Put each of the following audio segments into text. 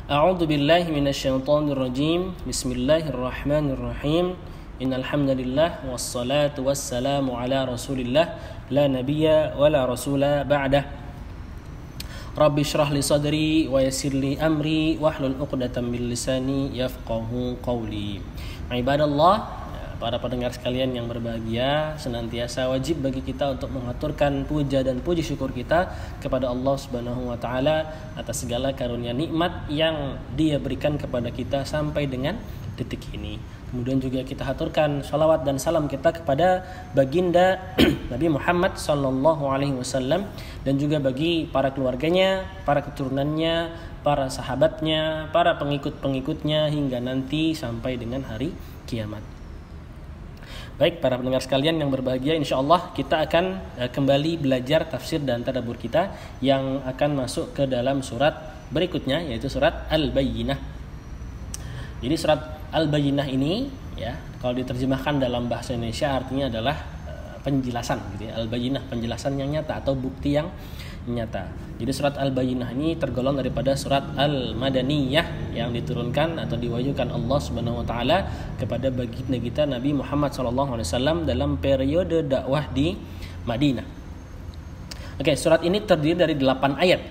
A'udzu billahi minasyaitonir rajim. Bismillahirrahmanirrahim. Innal hamdalillah wassalatu wassalamu ala Rasulillah la nabiyya wala rasula ba'dah. Rabbi shrah li sadri wa yassir li amri wahlul 'uqdatam min lisani yafqahu qawli. Ibadallah, para pendengar sekalian yang berbahagia, senantiasa wajib bagi kita untuk mengaturkan puja dan puji syukur kita kepada Allah Subhanahu wa taala atas segala karunia nikmat yang Dia berikan kepada kita sampai dengan detik ini. Kemudian juga kita aturkan salawat dan salam kita kepada baginda Nabi Muhammad sallallahu alaihi wasallam dan juga bagi para keluarganya, para keturunannya, para sahabatnya, para pengikut-pengikutnya hingga nanti sampai dengan hari kiamat. Baik, para pendengar sekalian yang berbahagia, insyaallah kita akan kembali belajar tafsir dan tadabbur kita yang akan masuk ke dalam surat berikutnya, yaitu surat Al-Bayyinah. Jadi surat Al-Bayyinah ini, ya, kalau diterjemahkan dalam bahasa Indonesia artinya adalah penjelasan, gitu ya. Al-Bayyinah, penjelasan yang nyata atau bukti yang nyata. Jadi surat Al-Bayyinah ini tergolong daripada surat Al-Madaniyah yang diturunkan atau diwahyukan Allah Subhanahu wa taala kepada baginda kita Nabi Muhammad sallallahu alaihi wasallam dalam periode dakwah di Madinah. Oke, surat ini terdiri dari 8 ayat,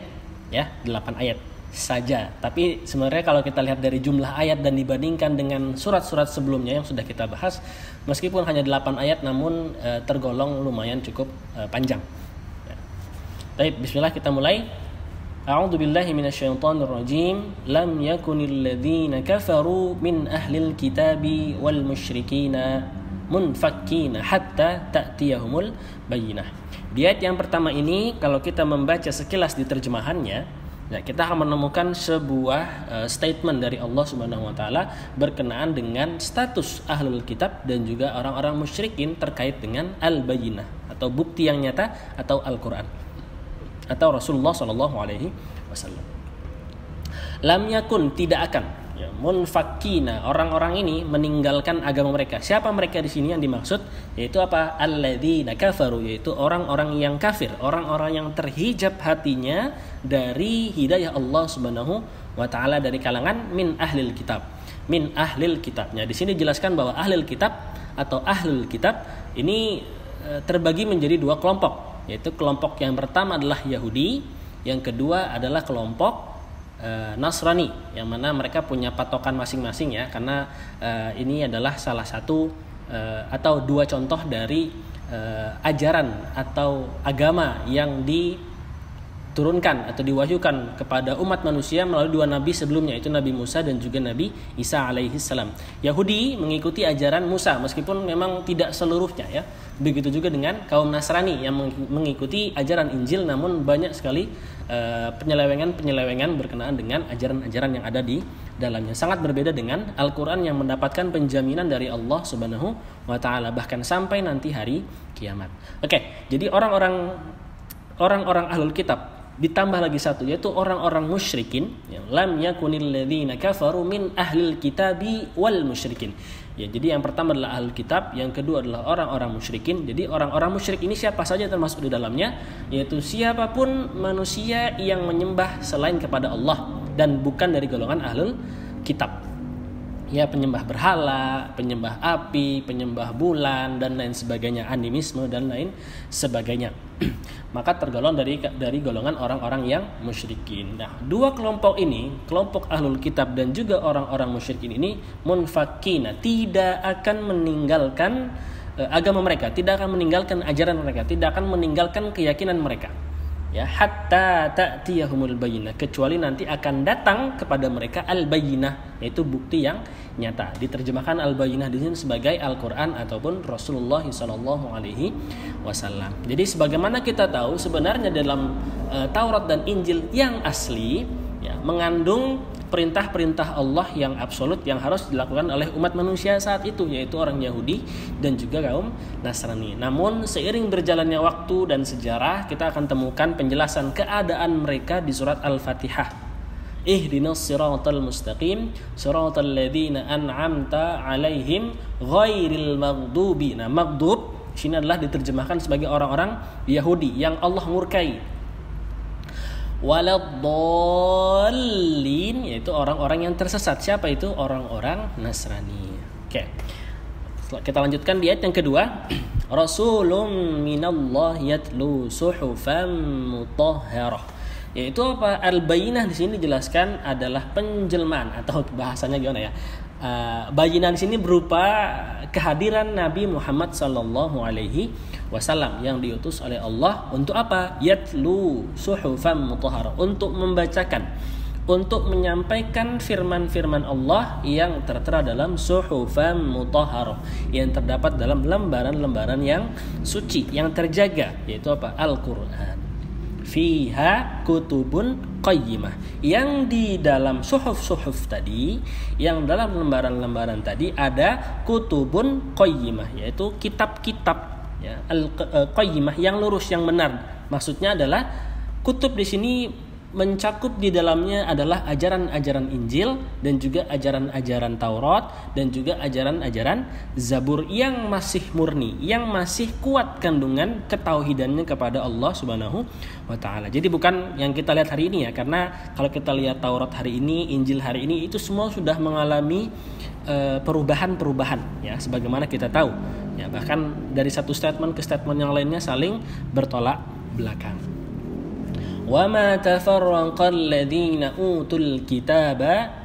ya, 8 ayat saja. Tapi sebenarnya kalau kita lihat dari jumlah ayat dan dibandingkan dengan surat-surat sebelumnya yang sudah kita bahas, meskipun hanya 8 ayat namun tergolong lumayan cukup panjang. Baik, bismillah, kita mulai. A'udzu billahi minasyaitonir rajim. Lam yakunil ladzina kafaru min ahlil kitabi wal musyrikina munfakkina hatta ta'tiyahumul bayyinah. Di ayat yang pertama ini, kalau kita membaca sekilas di terjemahannya, ya, kita akan menemukan sebuah statement dari Allah Subhanahu wa taala berkenaan dengan status ahlul kitab dan juga orang-orang musyrikin terkait dengan al-bayyinah atau bukti yang nyata atau Al-Qur'an atau Rasulullah sallallahu alaihi wasallam. Lam yakun, tidak akan, ya, munfakkina, orang-orang ini meninggalkan agama mereka. Siapa mereka di sini yang dimaksud? Yaitu apa? Alladzina kafaru, yaitu orang-orang yang kafir, orang-orang yang terhijab hatinya dari hidayah Allah Subhanahu wa taala dari kalangan min ahlil kitab. Min ahlil kitabnya. Di sini dijelaskan bahwa ahlil kitab atau ahlul kitab ini terbagi menjadi 2 kelompok. Yaitu kelompok yang pertama adalah Yahudi, yang kedua adalah kelompok Nasrani, yang mana mereka punya patokan masing-masing, ya, karena ini adalah salah satu atau 2 contoh dari ajaran atau agama yang diturunkan atau diwahyukan kepada umat manusia melalui 2 nabi sebelumnya, yaitu Nabi Musa dan juga Nabi Isa alaihi salam. Yahudi mengikuti ajaran Musa meskipun memang tidak seluruhnya, ya. Begitu juga dengan kaum Nasrani yang mengikuti ajaran Injil, namun banyak sekali penyelewengan berkenaan dengan ajaran-ajaran yang ada di dalamnya. Sangat berbeda dengan Al-Quran yang mendapatkan penjaminan dari Allah Subhanahu wa ta'ala bahkan sampai nanti hari kiamat. Oke, jadi orang-orang ahlul kitab ditambah lagi satu, yaitu orang-orang musyrikin, yang lam yakunil ladzina kafaru min ahlil kitabi wal musyrikin. Ya, jadi yang pertama adalah ahlul kitab, yang kedua adalah orang-orang musyrikin. Jadi orang-orang musyrik ini siapa saja termasuk di dalamnya, yaitu siapapun manusia yang menyembah selain kepada Allah dan bukan dari golongan ahlul kitab. Ya, penyembah berhala, penyembah api, penyembah bulan dan lain sebagainya, animisme dan lain sebagainya. Maka tergolong dari golongan orang-orang yang musyrikin. Nah, 2 kelompok ini, kelompok ahlul kitab dan juga orang-orang musyrikin ini munfakkina, tidak akan meninggalkan agama mereka, tidak akan meninggalkan ajaran mereka, tidak akan meninggalkan keyakinan mereka. Ya, hatta ta'tiyahumul bayyinah, kecuali nanti akan datang kepada mereka al-bayyinah, yaitu bukti yang nyata. Diterjemahkan al-bayyinah di sini sebagai Al-Qur'an ataupun Rasulullah sallallahu alaihi wasallam. Jadi sebagaimana kita tahu sebenarnya dalam Taurat dan Injil yang asli, ya, mengandung perintah-perintah Allah yang absolut yang harus dilakukan oleh umat manusia saat itu, yaitu orang Yahudi dan juga kaum Nasrani. Namun seiring berjalannya waktu dan sejarah, kita akan temukan penjelasan keadaan mereka di surat Al-Fatihah. Ihdinas siratal mustaqim siratal ladzina an'amta 'alaihim ghairil maghdubi. Nah, maghdub sini adalah diterjemahkan sebagai orang-orang Yahudi yang Allah murkai. waladdallin, yaitu orang-orang yang tersesat. Siapa itu? Orang-orang Nasrani. Oke. Kita lanjutkan di ayat yang kedua. Rasulun minallahi yatlu suhufan mutahharah. Yaitu apa? Al-Bayyinah di sini dijelaskan adalah penjelmaan atau bahasanya gimana ya? Bayyinah di sini berupa kehadiran Nabi Muhammad sallallahu alaihi wasallam yang diutus oleh Allah untuk apa? Yatlu suhufan mutahharah, untuk membacakan, untuk menyampaikan firman-firman Allah yang tertera dalam suhufan mutahharah, yang terdapat dalam lembaran-lembaran yang suci, yang terjaga, yaitu apa? Al-Qur'an. Fiha kutubun qayyimah, yang di dalam suhuf-suhuf tadi, yang dalam lembaran-lembaran tadi ada kutubun qayyimah, yaitu kitab-kitab ya, al-qayyimah, yang lurus, yang benar. Maksudnya adalah kutub di sini mencakup di dalamnya adalah ajaran-ajaran Injil dan juga ajaran-ajaran Taurat dan juga ajaran-ajaran Zabur yang masih murni, yang masih kuat kandungan ketauhidannya kepada Allah Subhanahu wa taala. Jadi bukan yang kita lihat hari ini ya, karena kalau kita lihat Taurat hari ini, Injil hari ini, itu semua sudah mengalami perubahan-perubahan ya, sebagaimana kita tahu ya, bahkan dari satu statement ke statement yang lainnya saling bertolak belakang. وَمَا تَفَرَّقَ الَّذِينَ أُوتُوا الْكِتَابَ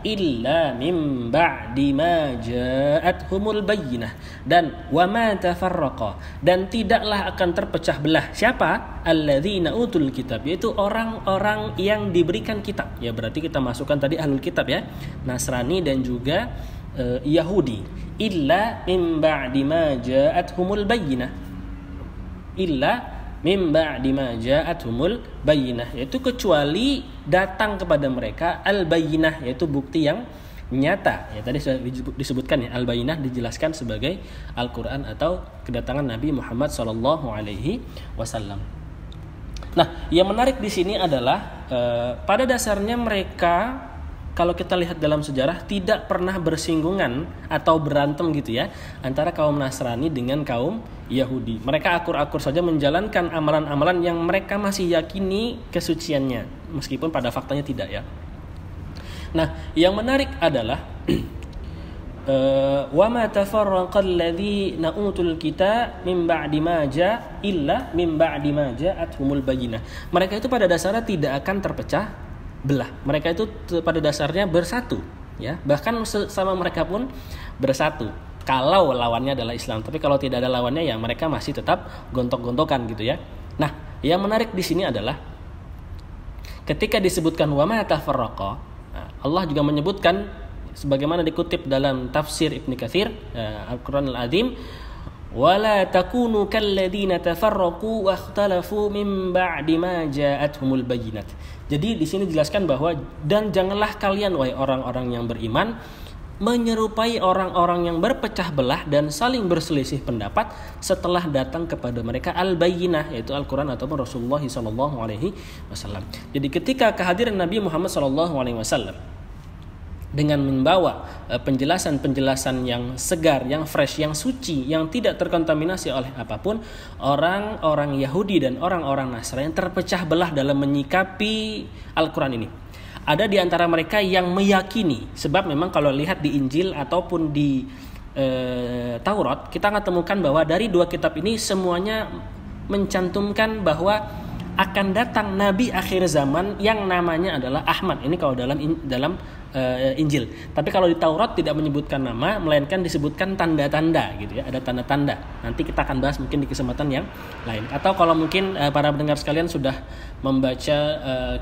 إِلَّا مِنْ بَعْدِ مَا جَاءَتْهُمُ الْبَيِّنَةُ. Dan وَمَا تَفَرَّقَ, dan tidaklah akan terpecah belah. Siapa? الَّذِينَ أُوتُوا الْكِتَابَ, yaitu orang-orang yang diberikan kitab. Ya berarti kita masukkan tadi ahlul kitab ya, Nasrani dan juga Yahudi. إِلَّا مِنْ بَعْدِ مَا جَاءَتْهُمُ الْبَيِّنَةُ. إِلَّا mim ba'di ma ja'athumul bayyinah, yaitu kecuali datang kepada mereka al-bayyinah, yaitu bukti yang nyata. Ya tadi sudah disebutkan ya, al-bayyinah dijelaskan sebagai Al-Qur'an atau kedatangan Nabi Muhammad sallallahu alaihi wasallam. Nah, yang menarik di sini adalah pada dasarnya mereka, kalau kita lihat dalam sejarah, tidak pernah bersinggungan atau berantem gitu ya antara kaum Nasrani dengan kaum Yahudi. Mereka akur-akur saja menjalankan amalan-amalan yang mereka masih yakini kesuciannya, meskipun pada faktanya tidak ya. Nah, yang menarik adalah wa ma tafarraqal ladzina utul kitab min ba'di ma ja illa min ba'di ma ja'athumul bayyinah. Mereka itu pada dasarnya tidak akan terpecah belah. Mereka itu pada dasarnya bersatu ya, bahkan sama mereka pun bersatu kalau lawannya adalah Islam. Tapi kalau tidak ada lawannya ya mereka masih tetap gontok-gontokan gitu ya. Nah, yang menarik di sini adalah ketika disebutkan wa ma tafarraqa, Allah juga menyebutkan sebagaimana dikutip dalam tafsir Ibnu Katsir Al-Qur'an Al-Azim, wala takunu kalladzina tafarraqu wakhtalafu min ba'di ma ja'athumul bayyinat. Jadi di sini dijelaskan bahwa dan janganlah kalian wahai orang-orang yang beriman menyerupai orang-orang yang berpecah belah dan saling berselisih pendapat setelah datang kepada mereka al-bayyinah, yaitu Al-Qur'an ataupun Rasulullah sallallahu alaihi wasallam. Jadi ketika kehadiran Nabi Muhammad sallallahu alaihi wasallam dengan membawa penjelasan-penjelasan yang segar, yang fresh, yang suci, yang tidak terkontaminasi oleh apapun, orang-orang Yahudi dan orang-orang Nasrani terpecah belah dalam menyikapi Al-Quran ini. Ada di antara mereka yang meyakini, sebab memang kalau lihat di Injil ataupun di Taurat, kita akan temukan bahwa dari dua kitab ini semuanya mencantumkan bahwa akan datang Nabi akhir zaman yang namanya adalah Ahmad. Ini kalau dalam Injil. Tapi kalau di Taurat tidak menyebutkan nama, melainkan disebutkan tanda-tanda gitu ya. Ada tanda-tanda. Nanti kita akan bahas mungkin di kesempatan yang lain. Atau kalau mungkin para pendengar sekalian sudah membaca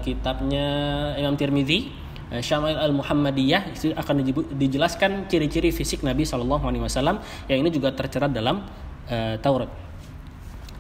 kitabnya Imam Tirmidzi, Syama'il Al-Muhammadiyah, itu akan dijelaskan ciri-ciri fisik Nabi SAW yang ini juga tercerat dalam Taurat.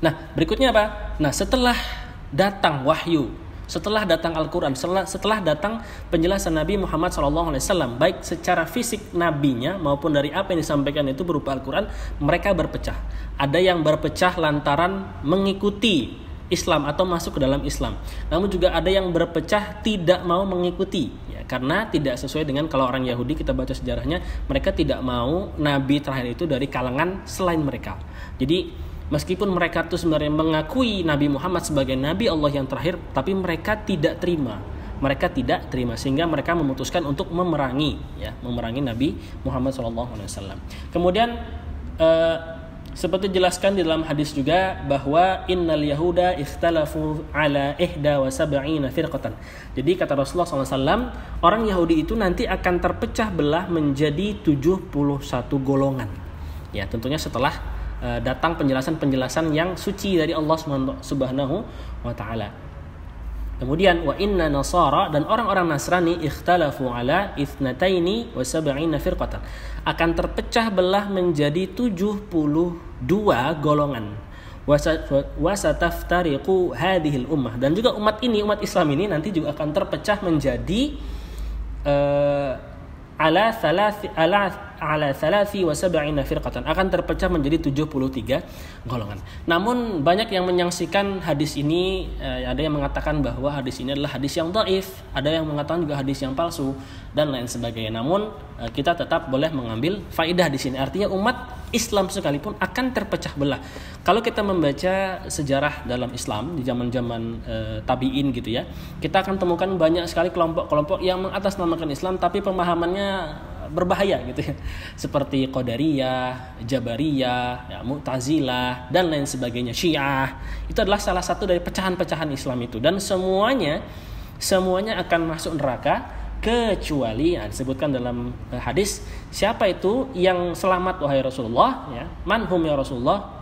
Nah, berikutnya apa? Nah, setelah datang wahyu, setelah datang Al-Quran, setelah datang penjelasan Nabi Muhammad SAW, baik secara fisik nabinya maupun dari apa yang disampaikan itu berupa Al-Quran, mereka berpecah. Ada yang berpecah lantaran mengikuti Islam atau masuk ke dalam Islam. Namun juga ada yang berpecah tidak mau mengikuti ya, karena tidak sesuai dengan, kalau orang Yahudi kita baca sejarahnya, mereka tidak mau nabi terakhir itu dari kalangan selain mereka. Jadi Meskipun mereka itu sebenarnya mengakui Nabi Muhammad sebagai Nabi Allah yang terakhir, tapi mereka tidak terima. Sehingga mereka memutuskan untuk memerangi Nabi Muhammad SAW. Kemudian seperti dijelaskan di dalam hadis juga bahwa innal yahuda ikhtalafu ala ihda wa sab'ina firqatan. Jadi kata Rasulullah SAW, orang Yahudi itu nanti akan terpecah belah menjadi 71 golongan. Ya, tentunya setelah datang penjelasan-penjelasan yang suci dari Allah Subhanahu wa taala. Kemudian wa inna nasara, dan orang-orang Nasrani ikhtalafu ala ithnataini wa sab'ina firqatan, akan terpecah belah menjadi 72 golongan. Wa sataftariqu hadhil ummah, dan juga umat Islam ini nanti juga akan terpecah menjadi ala thalathi wa sab'ina firqatan, akan terpecah menjadi 73 golongan. Namun banyak yang menyaksikan hadis ini, ada yang mengatakan bahwa hadis ini adalah hadis yang dhaif, ada yang mengatakan juga hadis yang palsu dan lain sebagainya. Namun kita tetap boleh mengambil faedah di sini. Artinya umat Islam sekalipun akan terpecah belah. Kalau kita membaca sejarah dalam Islam di zaman-zaman tabi'in gitu ya, kita akan temukan banyak sekali kelompok-kelompok yang mengatasnamakan Islam tapi pemahamannya berbahaya gitu ya, seperti Qadariyah, Jabariyah, ya, Mu'tazilah dan lain sebagainya, Syiah. Itu adalah salah satu dari pecahan-pecahan Islam itu, dan semuanya akan masuk neraka kecuali disebutkan dalam hadis, siapa itu yang selamat wahai Rasulullah, ya, manhum ya Rasulullah.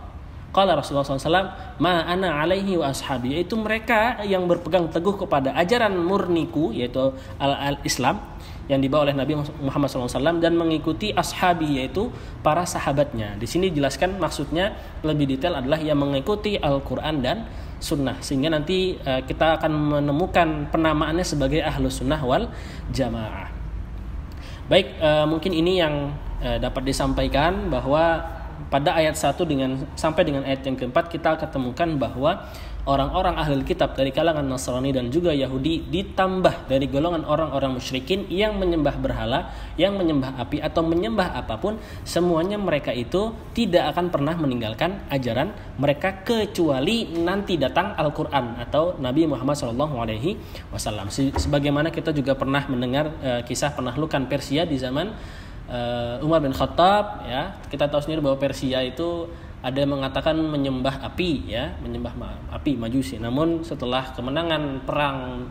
Qala Rasulullah SAW, ma ana alaihi wa ashabi, yaitu mereka yang berpegang teguh kepada ajaran murniku, yaitu al-Islam yang dibawa oleh Nabi Muhammad SAW, dan mengikuti ashabi, yaitu para sahabatnya. Di sini dijelaskan maksudnya lebih detail adalah yang mengikuti Al-Quran dan Sunnah, sehingga nanti kita akan menemukan penamaannya sebagai Ahlus Sunnah wal Jamaah. Baik, mungkin ini yang dapat disampaikan, bahwa pada ayat 1 sampai dengan ayat yang keempat kita ketemukan bahwa orang-orang ahli kitab dari kalangan Nasrani dan juga Yahudi ditambah dari golongan orang-orang musyrikin yang menyembah berhala, yang menyembah api atau menyembah apapun, semuanya mereka itu tidak akan pernah meninggalkan ajaran mereka kecuali nanti datang Al-Quran atau Nabi Muhammad SAW. Sebagaimana kita juga pernah mendengar kisah penaklukan Persia di zaman Umar bin Khattab, ya. Kita tahu sendiri bahwa Persia itu ada yang mengatakan menyembah api, ya, menyembah api Majusi. Namun setelah kemenangan perang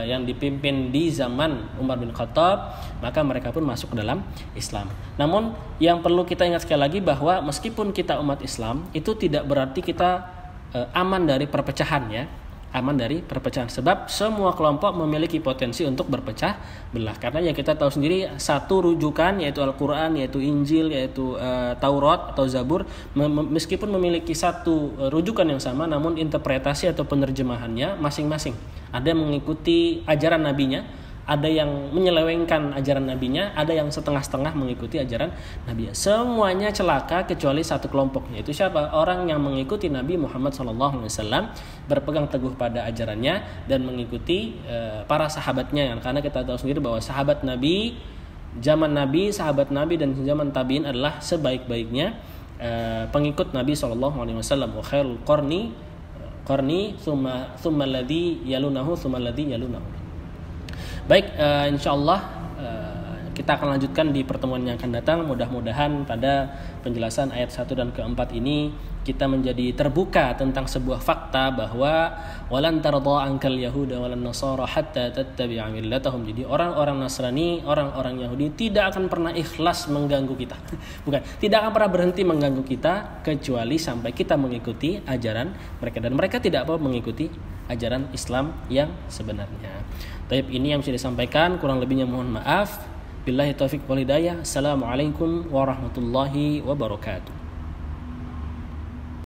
yang dipimpin di zaman Umar bin Khattab, maka mereka pun masuk ke dalam Islam. Namun yang perlu kita ingat sekali lagi bahwa meskipun kita umat Islam, itu tidak berarti kita aman dari perpecahan, ya. Aman dari perpecahan, sebab semua kelompok memiliki potensi untuk berpecah belah. Karena ya kita tahu sendiri, satu rujukan yaitu Al-Quran, yaitu Injil, yaitu Taurat atau Zabur, meskipun memiliki satu rujukan yang sama, namun interpretasi atau penerjemahannya masing-masing. Ada yang mengikuti ajaran nabinya, ada yang menyelewengkan ajaran nabinya, ada yang setengah-setengah mengikuti ajaran nabinya. Semuanya celaka kecuali satu kelompok, yaitu siapa? Orang yang mengikuti Nabi Muhammad SAW, berpegang teguh pada ajarannya dan mengikuti para sahabatnya. Karena kita tahu sendiri bahwa sahabat Nabi, zaman Nabi, sahabat Nabi dan zaman tabiin adalah sebaik-baiknya pengikut Nabi SAW. Wa khairul qarni thumma alladhi yalunahu thumma alladhi yalunahu. Baik, insyaallah kita akan lanjutkan di pertemuan yang akan datang. Mudah-mudahan pada penjelasan ayat 1 dan keempat ini kita menjadi terbuka tentang sebuah fakta bahwa walan tardha ankal yahuda walan nasara hatta tattabi'a millatahum. Jadi orang-orang Nasrani, orang-orang Yahudi tidak akan pernah ikhlas mengganggu kita. Bukan, tidak akan pernah berhenti mengganggu kita kecuali sampai kita mengikuti ajaran mereka, dan mereka tidak mau mengikuti ajaran Islam yang sebenarnya. Taib, ini yang bisa disampaikan, kurang lebihnya mohon maaf. Billahi taufiq wal hidayah. Assalamualaikum warahmatullahi wabarakatuh.